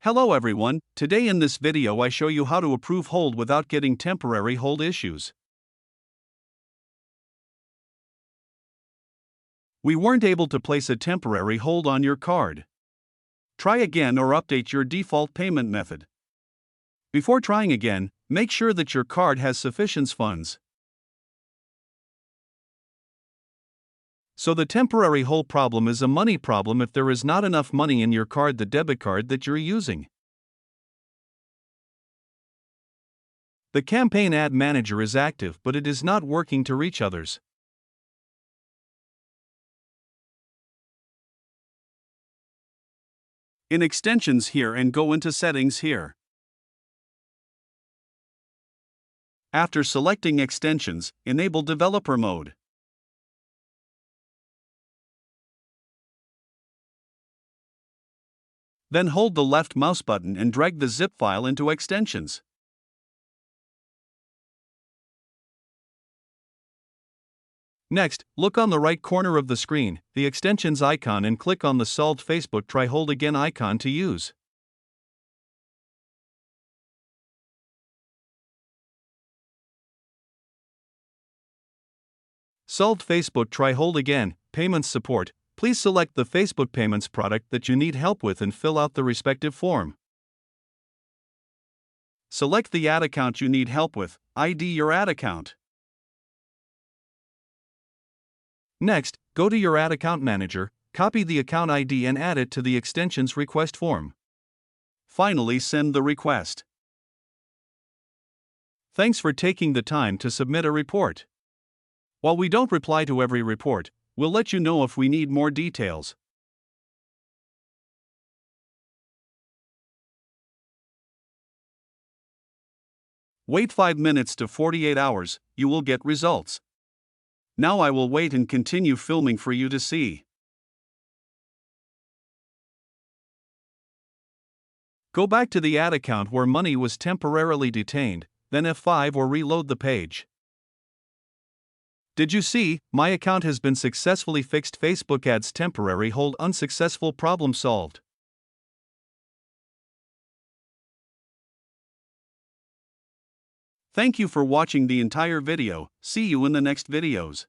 Hello everyone, today in this video I show you how to approve hold without getting temporary hold issues. We weren't able to place a temporary hold on your card. Try again or update your default payment method. Before trying again, make sure that your card has sufficient funds. So the temporary hold problem is a money problem if there is not enough money in your card, the debit card that you're using. The campaign ad manager is active but it is not working to reach others. In extensions here and go into settings here. After selecting extensions, enable developer mode. Then hold the left mouse button and drag the zip file into extensions. Next, look on the right corner of the screen, the extensions icon, and click on the solved Facebook Try Hold Again icon to use. Solved Facebook Try Hold Again, Payments Support. Please select the Facebook Payments product that you need help with and fill out the respective form. Select the ad account you need help with, ID your ad account. Next, go to your ad account manager, copy the account ID and add it to the extensions request form. Finally, send the request. Thanks for taking the time to submit a report. While we don't reply to every report, we'll let you know if we need more details. Wait 5 minutes to 48 hours, you will get results. Now I will wait and continue filming for you to see. Go back to the ad account where money was temporarily detained, then F5 or reload the page. Did you see? My account has been successfully fixed. Facebook ads temporary hold unsuccessful, problem solved. Thank you for watching the entire video. See you in the next videos.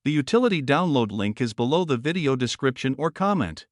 The utility download link is below the video description or comment.